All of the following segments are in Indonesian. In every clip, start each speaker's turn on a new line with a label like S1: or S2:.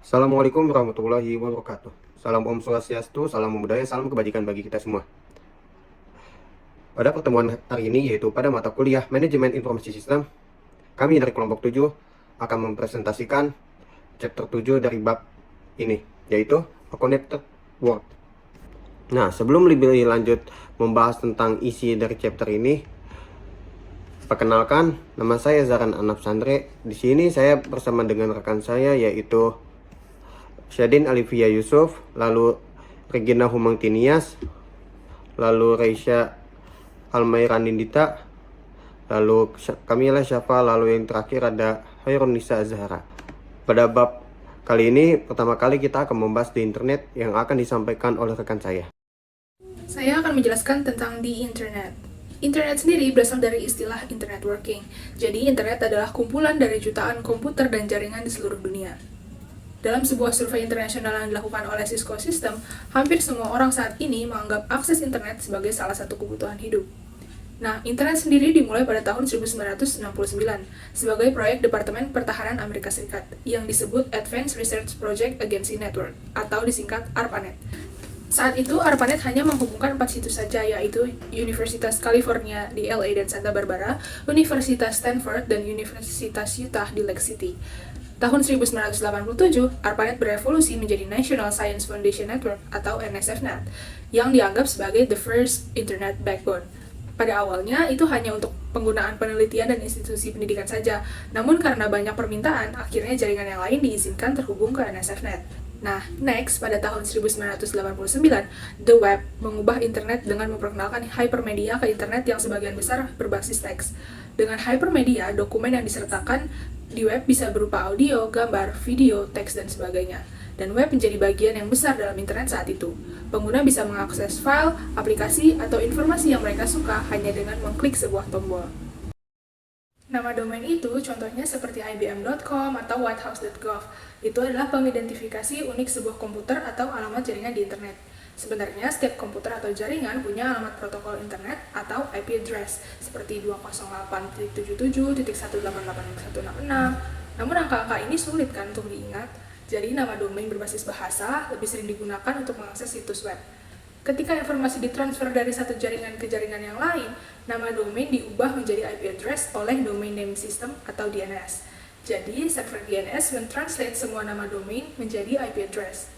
S1: Assalamualaikum warahmatullahi wabarakatuh. Salam Om Swastiastu, salam budaya, salam kebajikan bagi kita semua. Pada pertemuan hari ini, yaitu pada mata kuliah Manajemen Informasi Sistem, kami dari kelompok 7 akan mempresentasikan chapter 7 dari bab ini, yaitu A Connected World. Nah, sebelum lebih lanjut membahas tentang isi dari chapter ini, perkenalkan, nama saya Zaran Anaf Sandre. Di sini saya bersama dengan rekan saya, yaitu Syadin Alivia Yusuf, lalu Regina Humangtinias, lalu Reisha Almairandindita, lalu Kamila Syafa, lalu yang terakhir ada Hairunisa Zahra. Pada bab kali ini, pertama kali kita akan membahas di internet yang akan disampaikan oleh rekan saya.
S2: Saya akan menjelaskan tentang di internet. Internet sendiri berasal dari istilah internet working. Jadi, internet adalah kumpulan dari jutaan komputer dan jaringan di seluruh dunia. Dalam sebuah survei internasional yang dilakukan oleh Cisco System, hampir semua orang saat ini menganggap akses internet sebagai salah satu kebutuhan hidup. Nah, internet sendiri dimulai pada tahun 1969 sebagai proyek Departemen Pertahanan Amerika Serikat yang disebut Advanced Research Project Agency Network atau disingkat ARPANET. Saat itu, ARPANET hanya menghubungkan 4 situs saja, yaitu Universitas California di LA dan Santa Barbara, Universitas Stanford, dan Universitas Utah di Lake City. Tahun 1987, ARPANET berevolusi menjadi National Science Foundation Network atau NSFNet, yang dianggap sebagai the first internet backbone. Pada awalnya, itu hanya untuk penggunaan penelitian dan institusi pendidikan saja, namun karena banyak permintaan, akhirnya jaringan yang lain diizinkan terhubung ke NSFNet. Nah, next, pada tahun 1989, The Web mengubah internet dengan memperkenalkan hypermedia ke internet yang sebagian besar berbasis teks. Dengan hypermedia, dokumen yang disertakan di web bisa berupa audio, gambar, video, teks, dan sebagainya. Dan web menjadi bagian yang besar dalam internet saat itu. Pengguna bisa mengakses file, aplikasi, atau informasi yang mereka suka hanya dengan mengklik sebuah tombol. Nama domain itu contohnya seperti ibm.com atau whitehouse.gov. Itu adalah pengidentifikasi unik sebuah komputer atau alamat jaringan di internet. Sebenarnya, setiap komputer atau jaringan punya alamat protokol internet atau IP address, seperti 208.77.188.166. Namun angka-angka ini sulit kan untuk diingat, jadi nama domain berbasis bahasa lebih sering digunakan untuk mengakses situs web. Ketika informasi ditransfer dari satu jaringan ke jaringan yang lain, nama domain diubah menjadi IP address oleh Domain Name System atau DNS. Jadi, server DNS mentranslate semua nama domain menjadi IP address.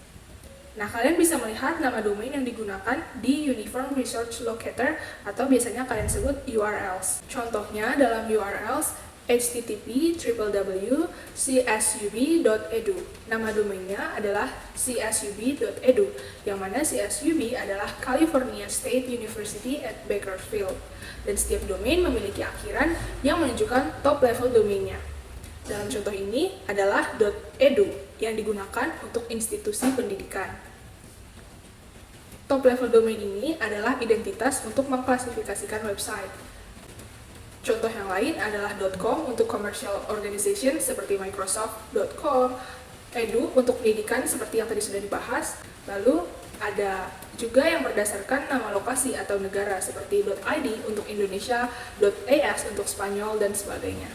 S2: Nah, kalian bisa melihat nama domain yang digunakan di Uniform Resource Locator atau biasanya kalian sebut URLs. Contohnya dalam URLs http://csub.edu. Nama domainnya adalah csub.edu, yang mana CSUB adalah California State University at Bakersfield. Dan setiap domain memiliki akhiran yang menunjukkan top level domainnya. Dalam contoh ini adalah .edu yang digunakan untuk institusi pendidikan. Top level domain ini adalah identitas untuk mengklasifikasikan website. Contoh yang lain adalah .com untuk commercial organization seperti Microsoft.com, edu untuk pendidikan seperti yang tadi sudah dibahas, lalu ada juga yang berdasarkan nama lokasi atau negara seperti .id untuk Indonesia, .as untuk Spanyol, dan sebagainya.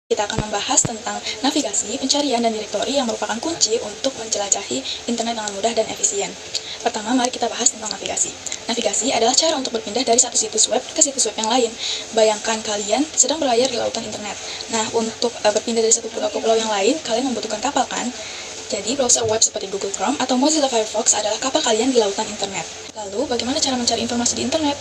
S3: Kita akan membahas tentang navigasi, pencarian, dan direktori yang merupakan kunci untuk menjelajahi internet dengan mudah dan efisien. Pertama, mari kita bahas tentang navigasi. Navigasi adalah cara untuk berpindah dari satu situs web ke situs web yang lain. Bayangkan kalian sedang berlayar di lautan internet. Nah, untuk berpindah dari satu pulau ke pulau yang lain, kalian membutuhkan kapal kan? Jadi, browser web seperti Google Chrome atau Mozilla Firefox adalah kapal kalian di lautan internet. Lalu, bagaimana cara mencari informasi di internet?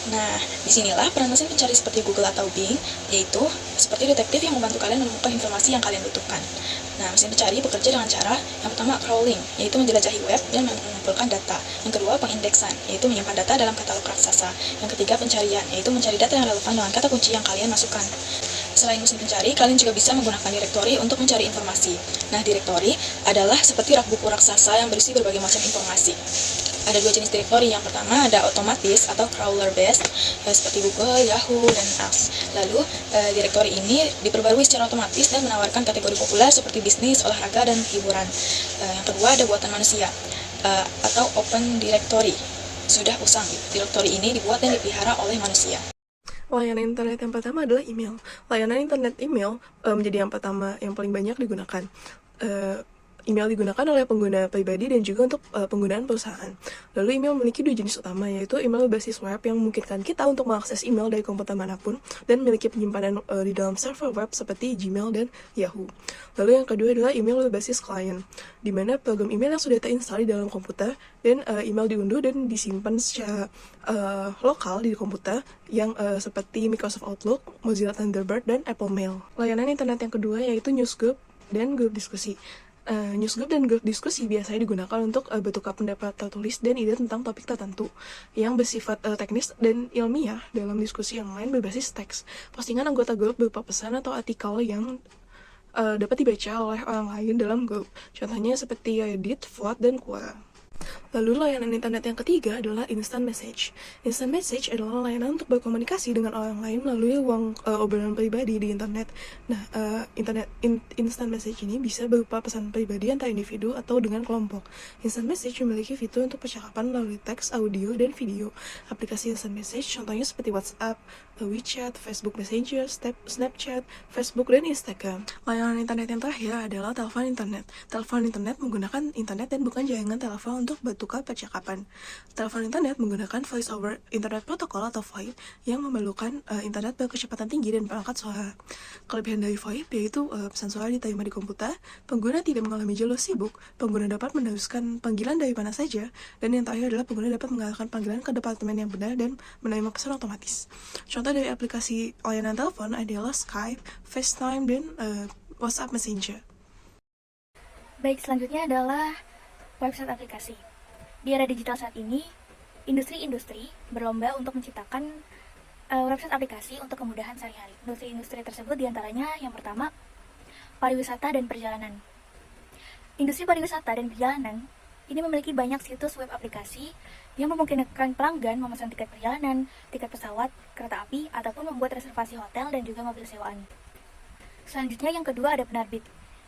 S3: Nah, disinilah peran mesin pencari seperti Google atau Bing, yaitu seperti detektif yang membantu kalian menemukan informasi yang kalian butuhkan. Nah, mesin pencari bekerja dengan cara yang pertama crawling, yaitu menjelajahi web dan mengumpulkan data. Yang kedua, pengindeksan, yaitu menyimpan data dalam katalog raksasa. Yang ketiga, pencarian, yaitu mencari data yang relevan dengan kata kunci yang kalian masukkan. Selain mesin pencari, kalian juga bisa menggunakan direktori untuk mencari informasi. Nah, direktori adalah seperti rak buku raksasa yang berisi berbagai macam informasi. Ada dua jenis direktori. Yang pertama ada otomatis atau crawler based seperti Google, Yahoo, dan Apps. Lalu direktori ini diperbarui secara otomatis dan menawarkan kategori populer seperti bisnis, olahraga, dan hiburan. Yang kedua ada buatan manusia atau open directory. Sudah usang, direktori ini dibuat dan dipelihara oleh manusia.
S4: Layanan internet yang pertama adalah email. Layanan internet email menjadi yang pertama yang paling banyak digunakan. email digunakan oleh pengguna pribadi dan juga untuk penggunaan perusahaan. Lalu email memiliki dua jenis utama, yaitu email berbasis web yang memungkinkan kita untuk mengakses email dari komputer manapun dan memiliki penyimpanan di dalam server web seperti Gmail dan Yahoo. Lalu yang kedua adalah email berbasis client, di mana program email yang sudah terinstall di dalam komputer dan email diunduh dan disimpan secara lokal di komputer yang seperti Microsoft Outlook, Mozilla Thunderbird, dan Apple Mail. Layanan internet yang kedua yaitu newsgroup dan grup diskusi. Newsgroup dan grup diskusi biasanya digunakan untuk bertukar pendapat tertulis dan ide tentang topik tertentu yang bersifat teknis dan ilmiah dalam diskusi yang lain berbasis teks. Postingan anggota grup berupa pesan atau artikel yang dapat dibaca oleh orang lain dalam grup. Contohnya seperti Reddit, Ford, dan Quora. Lalu layanan internet yang ketiga adalah instant message. Instant message adalah layanan untuk berkomunikasi dengan orang lain melalui ruang obrolan pribadi di internet. Nah, instant message ini bisa berupa pesan pribadi antar individu atau dengan kelompok. Instant message memiliki fitur untuk percakapan melalui teks, audio, dan video. Aplikasi instant message contohnya seperti WhatsApp, WeChat, Facebook Messenger, Snapchat, Facebook, dan Instagram. Layanan internet yang terakhir adalah telepon internet. Telepon internet menggunakan internet dan bukan jaringan telepon untuk bertukar percakapan. Telepon internet menggunakan Voice over Internet Protocol atau VoIP yang memerlukan internet berkecepatan tinggi dan perangkat suara. Kelebihan dari VoIP yaitu pesan suara diterima di komputer, pengguna tidak mengalami jalur sibuk, pengguna dapat meneruskan panggilan dari mana saja, dan yang terakhir adalah pengguna dapat mengarahkan panggilan ke departemen yang benar dan menerima pesan otomatis. Contoh dari aplikasi layanan telepon adalah Skype, FaceTime, dan WhatsApp Messenger.
S5: Baik, selanjutnya adalah website aplikasi. Di era digital saat ini, industri-industri berlomba untuk menciptakan website aplikasi untuk kemudahan sehari-hari. Industri-industri tersebut diantaranya yang pertama, pariwisata dan perjalanan. Industri pariwisata dan perjalanan ini memiliki banyak situs web aplikasi yang memungkinkan pelanggan memesan tiket perjalanan, tiket pesawat, kereta api, ataupun membuat reservasi hotel dan juga mobil sewaan. Selanjutnya yang kedua ada penerbit.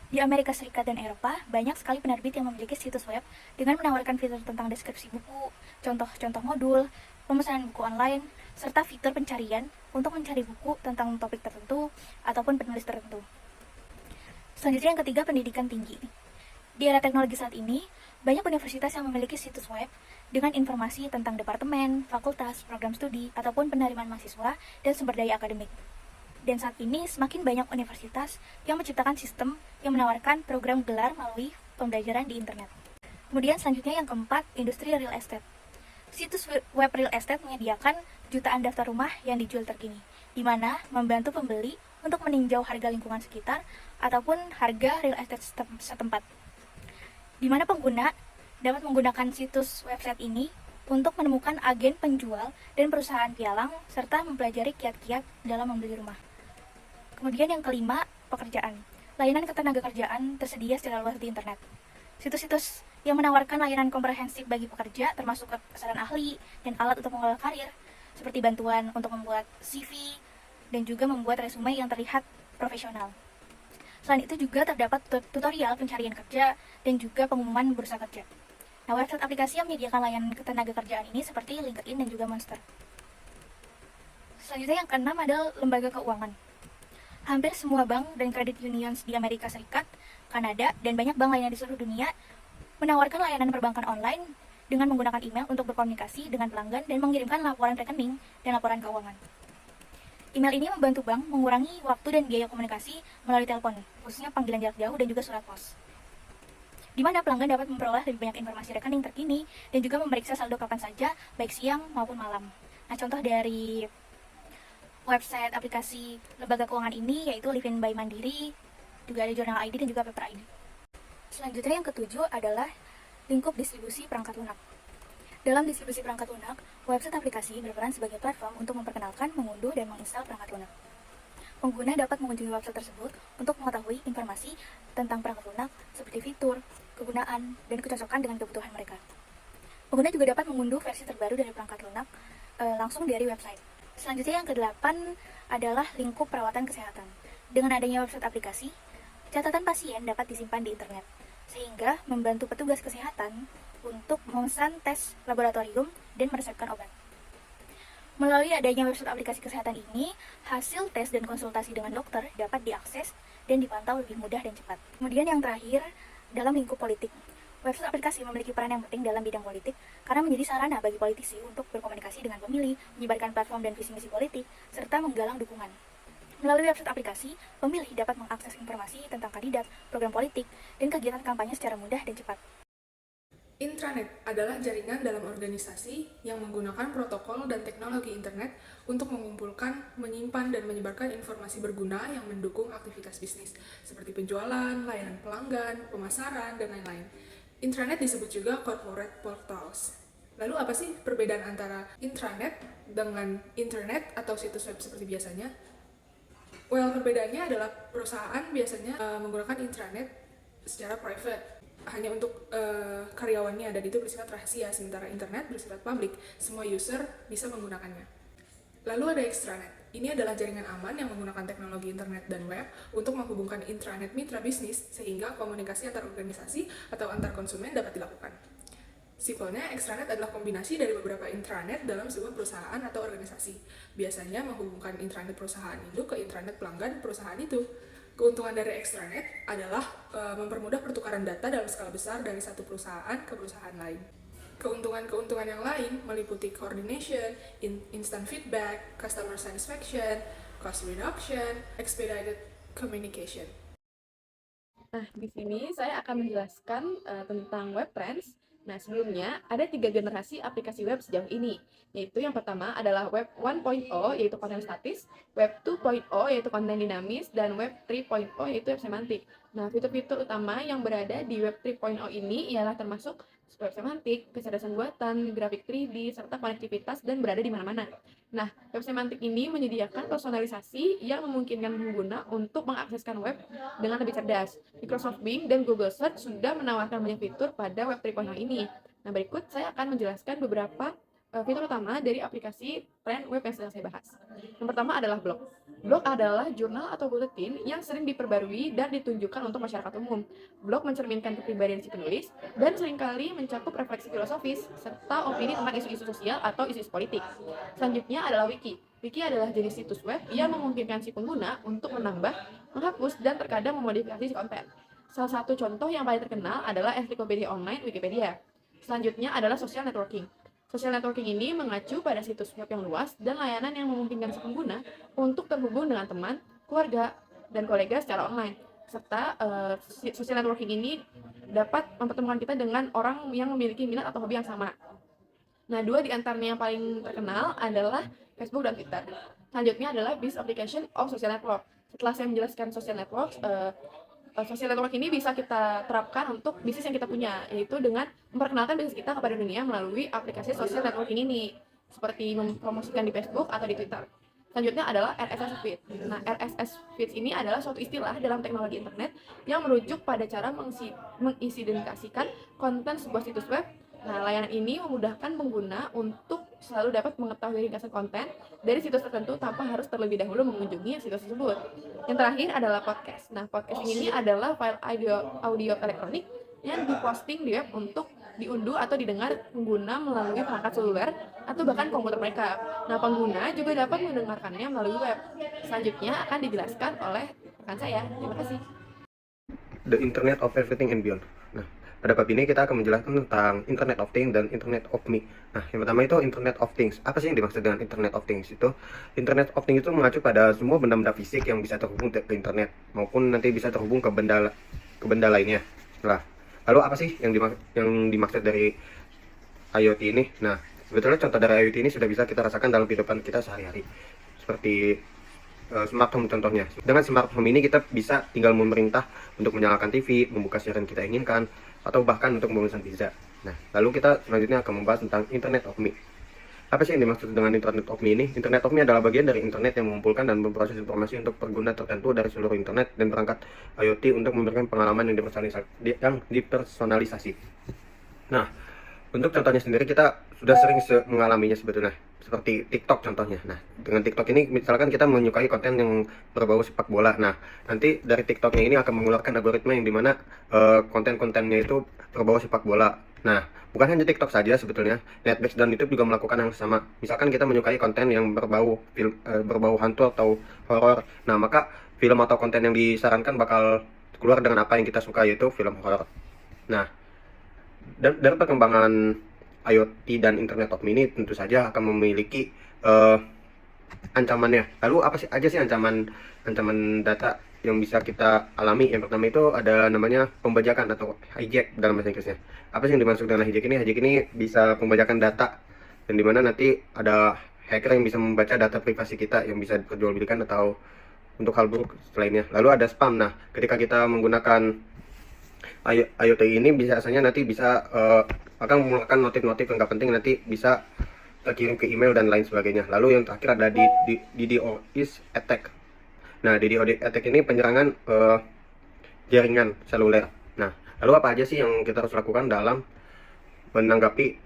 S5: Di Amerika Serikat dan Eropa, banyak sekali penerbit yang memiliki situs web dengan menawarkan fitur tentang deskripsi buku, contoh-contoh modul, pemesanan buku online, serta fitur pencarian untuk mencari buku tentang topik tertentu ataupun penulis tertentu. Selanjutnya yang ketiga, pendidikan tinggi. Di era teknologi saat ini, banyak universitas yang memiliki situs web dengan informasi tentang departemen, fakultas, program studi, ataupun penerimaan mahasiswa dan sumber daya akademik. Dan saat ini semakin banyak universitas yang menciptakan sistem yang menawarkan program gelar melalui pembelajaran di internet. Kemudian selanjutnya yang keempat, industri real estate. Situs web real estate menyediakan jutaan daftar rumah yang dijual terkini, di mana membantu pembeli untuk meninjau harga lingkungan sekitar ataupun harga real estate setempat. Di mana pengguna dapat menggunakan situs website ini untuk menemukan agen penjual dan perusahaan pialang serta mempelajari kiat-kiat dalam membeli rumah. Kemudian yang kelima, pekerjaan. Layanan ketenagakerjaan tersedia secara luas di internet. Situs-situs yang menawarkan layanan komprehensif bagi pekerja termasuk kepesanan ahli dan alat untuk mengelola karir, seperti bantuan untuk membuat CV dan juga membuat resume yang terlihat profesional. Selain itu juga terdapat tutorial pencarian kerja dan juga pengumuman bursa kerja. Nah, website aplikasi yang menyediakan layanan ketenagakerjaan ini seperti LinkedIn dan juga Monster. Selanjutnya yang keenam adalah lembaga keuangan. Hampir semua bank dan credit unions di Amerika Serikat, Kanada, dan banyak bank lainnya di seluruh dunia menawarkan layanan perbankan online dengan menggunakan email untuk berkomunikasi dengan pelanggan dan mengirimkan laporan rekening dan laporan keuangan. Email ini membantu bank mengurangi waktu dan biaya komunikasi melalui telepon, khususnya panggilan jarak jauh dan juga surat pos, di mana pelanggan dapat memperoleh lebih banyak informasi rekening terkini dan juga memeriksa saldo kapan saja, baik siang maupun malam. Nah, contoh dari website aplikasi lembaga keuangan ini yaitu Livin by Mandiri, juga ada Jurnal ID dan juga Paper ID. Selanjutnya yang ketujuh adalah lingkup distribusi perangkat lunak. Dalam distribusi perangkat lunak, website aplikasi berperan sebagai platform untuk memperkenalkan, mengunduh, dan menginstal perangkat lunak. Pengguna dapat mengunjungi website tersebut untuk mengetahui informasi tentang perangkat lunak seperti fitur, kegunaan, dan kecocokan dengan kebutuhan mereka. Pengguna juga dapat mengunduh versi terbaru dari perangkat lunak langsung dari website. Selanjutnya yang ke-8 adalah lingkup perawatan kesehatan. Dengan adanya website aplikasi, catatan pasien dapat disimpan di internet, sehingga membantu petugas kesehatan untuk memesan tes laboratorium dan meresepkan obat. Melalui adanya website aplikasi kesehatan ini, hasil tes dan konsultasi dengan dokter dapat diakses dan dipantau lebih mudah dan cepat. Kemudian yang terakhir dalam lingkup politik. Website aplikasi memiliki peran yang penting dalam bidang politik karena menjadi sarana bagi politisi untuk berkomunikasi dengan pemilih, menyebarkan platform dan visi misi politik, serta menggalang dukungan. Melalui website aplikasi, pemilih dapat mengakses informasi tentang kandidat, program politik, dan kegiatan kampanye secara mudah dan cepat.
S2: Intranet adalah jaringan dalam organisasi yang menggunakan protokol dan teknologi internet untuk mengumpulkan, menyimpan, dan menyebarkan informasi berguna yang mendukung aktivitas bisnis, seperti penjualan, layanan pelanggan, pemasaran, dan lain-lain. Intranet disebut juga corporate portals. Lalu apa sih perbedaan antara intranet dengan internet atau situs web seperti biasanya? Well, perbedaannya adalah perusahaan biasanya menggunakan intranet secara private, hanya untuk karyawannya, dan itu bersifat rahasia, sementara internet bersifat publik, semua user bisa menggunakannya. Lalu ada extranet. Ini adalah jaringan aman yang menggunakan teknologi internet dan web untuk menghubungkan intranet mitra bisnis sehingga komunikasi antar organisasi atau antar konsumen dapat dilakukan. Simpelnya, extranet adalah kombinasi dari beberapa intranet dalam sebuah perusahaan atau organisasi. Biasanya menghubungkan intranet perusahaan induk ke intranet pelanggan perusahaan itu. Keuntungan dari extranet adalah mempermudah pertukaran data dalam skala besar dari satu perusahaan ke perusahaan lain. Keuntungan-keuntungan yang lain meliputi coordination, instant feedback, customer satisfaction, cost reduction, expedited communication.
S6: Nah, di sini saya akan menjelaskan tentang web trends. Nah, sebelumnya ada 3 generasi aplikasi web sejauh ini, yaitu yang pertama adalah web 1.0 yaitu konten statis, web 2.0 yaitu konten dinamis, dan web 3.0 yaitu web semantik. Nah, fitur-fitur utama yang berada di web 3.0 ini ialah termasuk web semantik, kecerdasan buatan, grafik 3D, serta konektivitas dan berada di mana-mana. Nah, web semantik ini menyediakan personalisasi yang memungkinkan pengguna untuk mengakseskan web dengan lebih cerdas. Microsoft Bing dan Google Search sudah menawarkan banyak fitur pada web 3.0 ini. Nah, berikut saya akan menjelaskan beberapa fitur utama dari aplikasi tren web yang sedang saya bahas. Yang pertama adalah blog. Blog adalah jurnal atau buletin yang sering diperbarui dan ditunjukkan untuk masyarakat umum. Blog mencerminkan kepribadian si penulis dan seringkali mencakup refleksi filosofis serta opini tentang isu-isu sosial atau isu-isu politik. Selanjutnya adalah wiki. Wiki adalah jenis situs web yang memungkinkan si pengguna untuk menambah, menghapus, dan terkadang memodifikasi si konten. Salah satu contoh yang paling terkenal adalah ensiklopedia online Wikipedia. Selanjutnya adalah social networking. Social networking ini mengacu pada situs web yang luas dan layanan yang memungkinkan si pengguna untuk terhubung dengan teman, keluarga, dan kolega secara online. Serta social networking ini dapat mempertemukan kita dengan orang yang memiliki minat atau hobi yang sama. Nah, 2 di antaranya yang paling terkenal adalah Facebook dan Twitter. Selanjutnya adalah Business Application of Social Network. Setelah saya menjelaskan social network, social network ini bisa kita terapkan untuk bisnis yang kita punya, yaitu dengan memperkenalkan bisnis kita kepada dunia melalui aplikasi social networking ini, seperti mempromosikan di Facebook atau di Twitter. Selanjutnya adalah RSS feed. Nah, RSS feed ini adalah suatu istilah dalam teknologi internet yang merujuk pada cara mengisidentifikasikan konten sebuah situs web. Nah, layanan ini memudahkan pengguna untuk selalu dapat mengetahui ringkasan konten dari situs tertentu tanpa harus terlebih dahulu mengunjungi situs tersebut. Yang terakhir adalah podcast. Nah, podcast ini adalah file audio elektronik yang diposting di web untuk diunduh atau didengar pengguna melalui perangkat seluler atau bahkan komputer mereka. Nah, pengguna juga dapat mendengarkannya melalui web. Selanjutnya akan dijelaskan oleh rekan saya. Terima kasih.
S1: The Internet of Everything and Beyond. Nah, pada bab ini kita akan menjelaskan tentang Internet of Things dan Internet of Me. Nah, yang pertama itu Internet of Things. Apa sih yang dimaksud dengan Internet of Things itu? Internet of Things itu mengacu pada semua benda-benda fisik yang bisa terhubung ke internet maupun nanti bisa terhubung ke benda lainnya. Nah, lalu apa sih yang dimaksud dari IoT ini? Nah, sebetulnya contoh dari IoT ini sudah bisa kita rasakan dalam kehidupan kita sehari-hari. Seperti smart home contohnya. Dengan smart home ini kita bisa tinggal memerintah untuk menyalakan TV, membuka siaran kita inginkan, atau bahkan untuk memesan pizza. Nah, lalu kita selanjutnya akan membahas tentang Internet of Me. Apa sih yang dimaksud dengan Internet of Me ini? Internet of Me adalah bagian dari internet yang mengumpulkan dan memproses informasi untuk pengguna tertentu dari seluruh internet dan perangkat IoT untuk memberikan pengalaman yang dipersonalisasi. Nah, untuk contohnya sendiri kita sudah sering mengalaminya sebetulnya. Seperti TikTok contohnya. Nah, dengan TikTok ini misalkan kita menyukai konten yang berbau sepak bola. Nah, nanti dari TikToknya ini akan mengeluarkan algoritma yang dimana konten-kontennya itu berbau sepak bola. Nah, bukan hanya TikTok saja sebetulnya, Netflix dan YouTube juga melakukan yang sama. Misalkan kita menyukai konten yang berbau hantu atau horor. Nah, maka film atau konten yang disarankan bakal keluar dengan apa yang kita suka, yaitu film horor. Nah, dari perkembangan IoT dan Internet of Things ini tentu saja akan memiliki ancamannya. Lalu apa sih aja sih ancaman data yang bisa kita alami? Yang pertama itu ada namanya pembajakan atau hijack dalam bahasa Inggrisnya. Apa sih yang dimaksud dengan hijack ini? Hijack ini bisa pembajakan data, dan dimana nanti ada hacker yang bisa membaca data privasi kita yang bisa diperjualbelikan atau untuk hal buruk lainnya. Lalu ada spam. Nah, ketika kita menggunakan IoT ini biasanya nanti bisa akan mengeluarkan notif-notif yang nggak penting, nanti bisa terkirim ke email dan lain sebagainya. Lalu yang terakhir ada DDoS attack. Nah, DDoS attack ini penyerangan jaringan seluler. Nah, lalu apa aja sih yang kita harus lakukan dalam menanggapi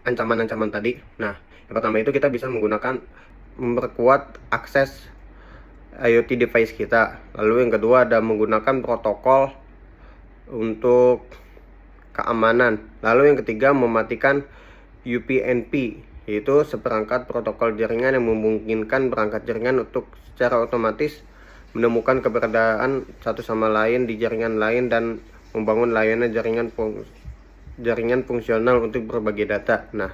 S1: ancaman-ancaman tadi? Nah, yang pertama itu kita bisa memperkuat akses IoT device kita. Lalu yang kedua ada menggunakan protokol untuk keamanan. Lalu yang ketiga mematikan UPnP, yaitu seperangkat protokol jaringan yang memungkinkan perangkat jaringan untuk secara otomatis menemukan keberadaan satu sama lain di jaringan lain dan membangun layanan jaringan fungsional untuk berbagi data. Nah,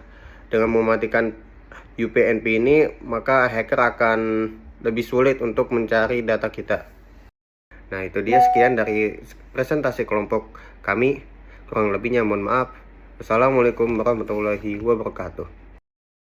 S1: dengan mematikan UPnP ini, maka hacker akan lebih sulit untuk mencari data kita. Nah, itu dia sekian dari presentasi kelompok kami. Kurang lebihnya mohon maaf. Wassalamualaikum warahmatullahi wabarakatuh.